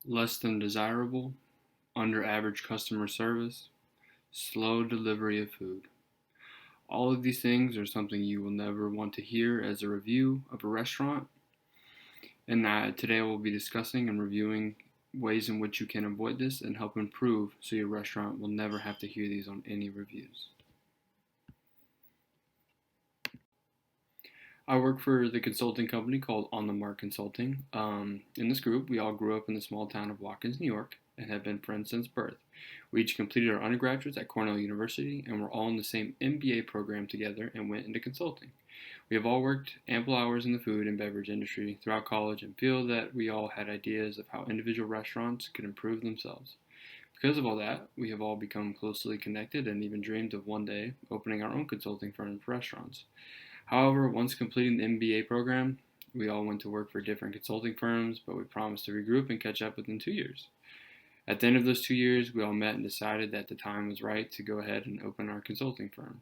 less than desirable, under average customer service, slow delivery of food. All of these things are something you will never want to hear as a review of a restaurant, and today we'll be discussing and reviewing ways in which you can avoid this and help improve so your restaurant will never have to hear these on any reviews. I work for the consulting company called On the Mark Consulting. In this group, we all grew up in the small town of Watkins, New York, and have been friends since birth. We each completed our undergraduates at Cornell University, and were all in the same MBA program together and went into consulting. We have all worked ample hours in the food and beverage industry throughout college and feel that we all had ideas of how individual restaurants could improve themselves. Because of all that, we have all become closely connected and even dreamed of one day opening our own consulting firm for restaurants. However, once completing the MBA program, we all went to work for different consulting firms, but we promised to regroup and catch up within 2 years. At the end of those 2 years, we all met and decided that the time was right to go ahead and open our consulting firm.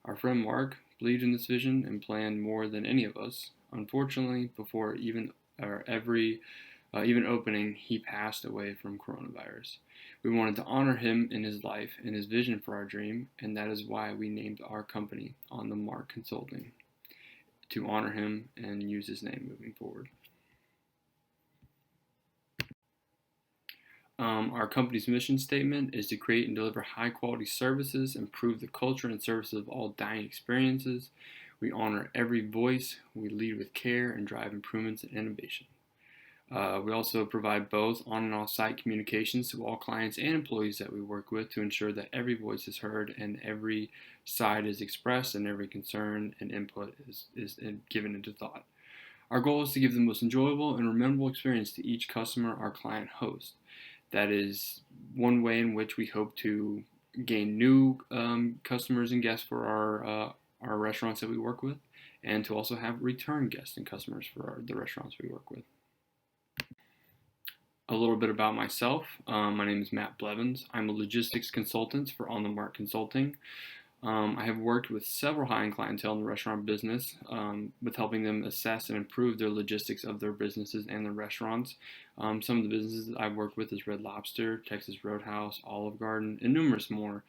Our friend Mark believed in this vision and planned more than any of us. Unfortunately, before even opening, he passed away from coronavirus. We wanted to honor him in his life and his vision for our dream, and that is why we named our company On the Mark Consulting, to honor him and use his name moving forward. Our company's mission statement is to create and deliver high quality services, improve the culture and services of all dining experiences. We honor every voice, we lead with care, and drive improvements and innovation. We also provide both on and off site communications to all clients and employees that we work with to ensure that every voice is heard and every side is expressed and every concern and input is given into thought. Our goal is to give the most enjoyable and memorable experience to each customer our client hosts. That is one way in which we hope to gain new customers and guests for our restaurants that we work with, and to also have return guests and customers for the restaurants we work with. A little bit about myself. My name is Matt Blevins. I'm a logistics consultant for On the Mark Consulting. I have worked with several high-end clientele in the restaurant business, with helping them assess and improve their logistics of their businesses and their restaurants. Some of the businesses I've worked with is Red Lobster, Texas Roadhouse, Olive Garden, and numerous more.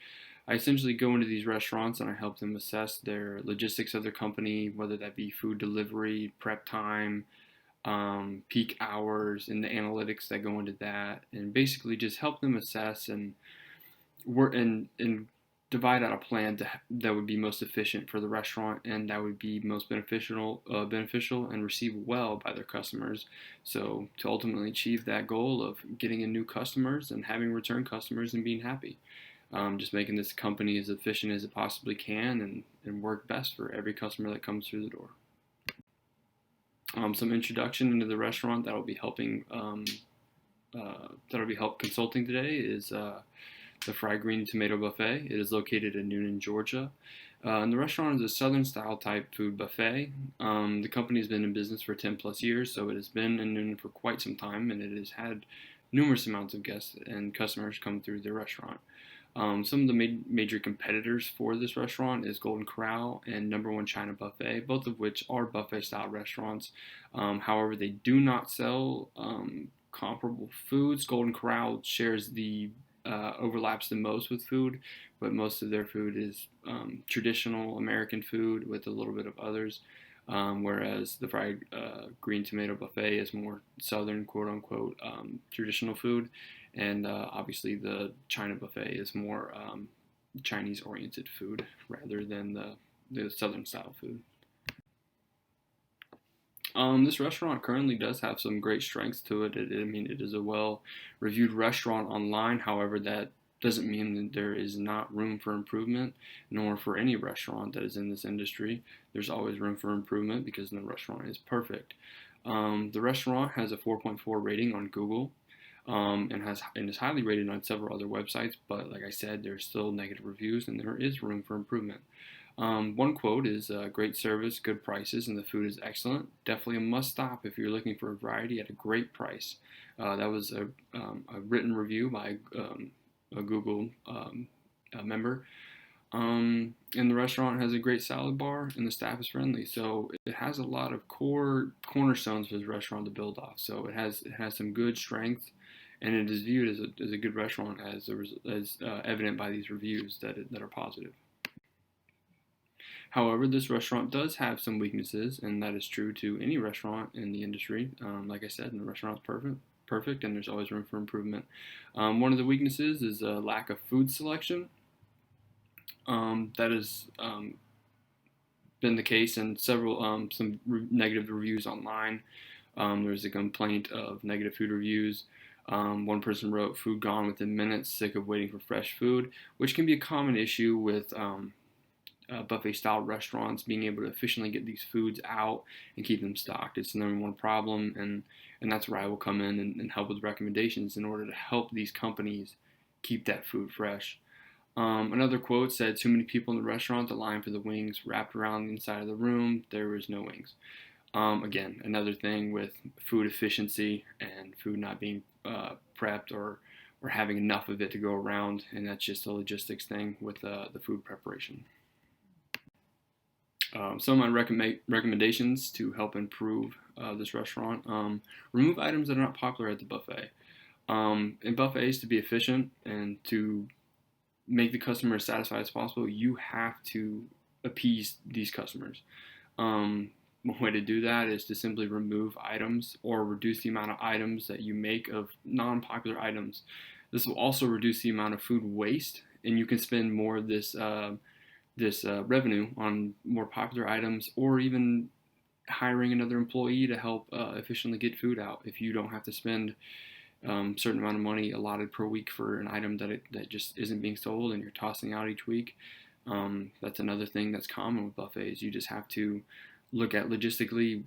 I essentially go into these restaurants and I help them assess their logistics of their company, whether that be food delivery, prep time, peak hours, and the analytics that go into that, and basically just help them assess and work and divide out a plan that would be most efficient for the restaurant and that would be most beneficial and received well by their customers. So to ultimately achieve that goal of getting in new customers and having return customers and being happy, just making this company as efficient as it possibly can and work best for every customer that comes through the door. Some introduction into the restaurant that'll be help consulting today is the Fried Green Tomato Buffet. It is located in Noonan, Georgia. And the restaurant is a Southern style type food buffet. The company has been in business for 10 plus years, so it has been in Noonan for quite some time, and it has had numerous amounts of guests and customers come through the restaurant. Some of the major competitors for this restaurant is Golden Corral and Number One China Buffet, both of which are buffet style restaurants. However, they do not sell comparable foods. Golden Corral shares the overlaps the most with food, but most of their food is traditional American food with a little bit of others, whereas the Fried Green Tomato Buffet is more Southern, quote unquote, traditional food, and obviously the China Buffet is more Chinese oriented food rather than the Southern style food. This restaurant currently does have some great strengths to it. It is a well-reviewed restaurant online. However, that doesn't mean that there is not room for improvement, nor for any restaurant that is in this industry. There's always room for improvement because no restaurant is perfect. The restaurant has a 4.4 rating on Google, and is highly rated on several other websites. But like I said, there's still negative reviews, and there is room for improvement. One quote is great service, good prices, and the food is excellent. Definitely a must stop if you're looking for a variety at a great price. That was a written review by a Google member. And the restaurant has a great salad bar, and the staff is friendly. So it has a lot of core cornerstones for this restaurant to build off. So it has some good strength and it is viewed as a good restaurant as evident by these reviews that are positive. However, this restaurant does have some weaknesses, and that is true to any restaurant in the industry. Like I said, the restaurant's perfect, and there's always room for improvement. One of the weaknesses is a lack of food selection. That has been the case in several negative reviews online. There's a complaint of negative food reviews. One person wrote, "Food gone within minutes, sick of waiting for fresh food," which can be a common issue with buffet-style restaurants being able to efficiently get these foods out and keep them stocked. It's the number one problem, and that's where I will come in and help with recommendations in order to help these companies keep that food fresh. Another quote said, "Too many people in the restaurant, the line for the wings wrapped around the inside of the room, there was no wings." Again, another thing with food efficiency and food not being prepped or having enough of it to go around, and that's just a logistics thing with the food preparation. Some of my recommendations to help improve this restaurant: remove items that are not popular at the buffet. In buffets, to be efficient and to make the customer as satisfied as possible, you have to appease these customers. One way to do that is to simply remove items or reduce the amount of items that you make of non-popular items. This will also reduce the amount of food waste, and you can spend more of this revenue on more popular items, or even hiring another employee to help efficiently get food out. If you don't have to spend certain amount of money allotted per week for an item that just isn't being sold and you're tossing out each week. That's another thing that's common with buffets. You just have to look at logistically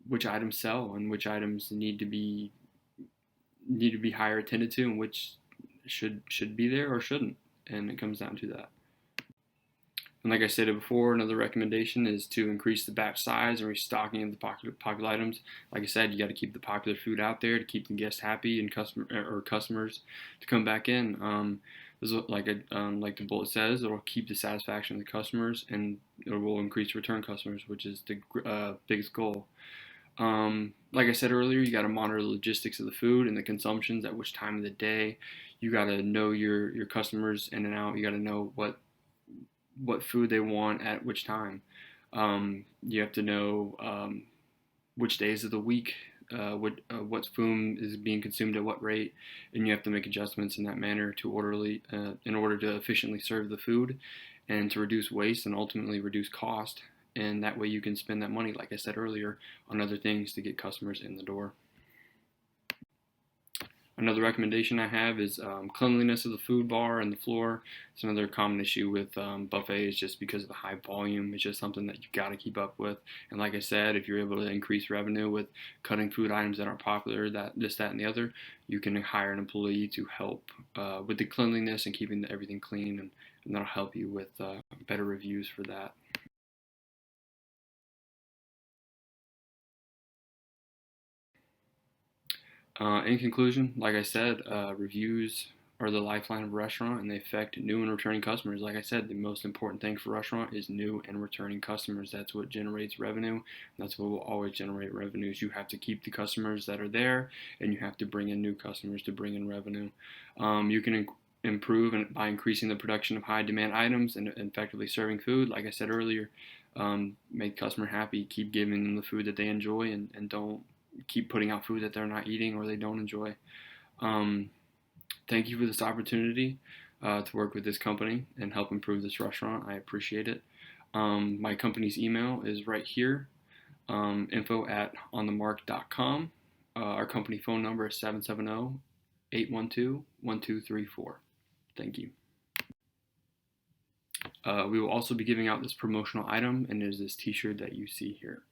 which items sell and which items need to be higher attended to, and which should be there or shouldn't. And it comes down to that. And like I stated before, another recommendation is to increase the batch size and restocking of the popular items. Like I said, you got to keep the popular food out there to keep the guests happy and customers to come back in. This is like the bullet says, it'll keep the satisfaction of the customers, and it will increase return customers, which is the biggest goal. Like I said earlier, you got to monitor the logistics of the food and the consumptions at which time of the day. You got to know your customers in and out. You got to know what food they want at which time. You have to know which days of the week what food is being consumed at what rate, and you have to make adjustments in that manner in order to efficiently serve the food and to reduce waste and ultimately reduce cost. And that way you can spend that money, like I said earlier, on other things to get customers in the door. Another recommendation I have is cleanliness of the food bar and the floor. It's another common issue with buffets, just because of the high volume. It's just something that you got to keep up with. And like I said, if you're able to increase revenue with cutting food items that aren't popular, that, and the other, you can hire an employee to help with the cleanliness and keeping everything clean, and that'll help you with better reviews for that. In conclusion, like I said, reviews are the lifeline of a restaurant, and they affect new and returning customers. Like I said, the most important thing for a restaurant is new and returning customers. That's what generates revenue. That's what will always generate revenues. You have to keep the customers that are there, and you have to bring in new customers to bring in revenue. You can improve by increasing the production of high demand items and effectively serving food. Like I said earlier, make the customer happy, keep giving them the food that they enjoy, and don't keep putting out food that they're not eating or they don't enjoy. Thank you for this opportunity to work with this company and help improve this restaurant. I appreciate it. My company's email is right here, info@onthemark.com. Our company phone number is 770-812-1234. Thank you. We will also be giving out this promotional item, and it is this t-shirt that you see here.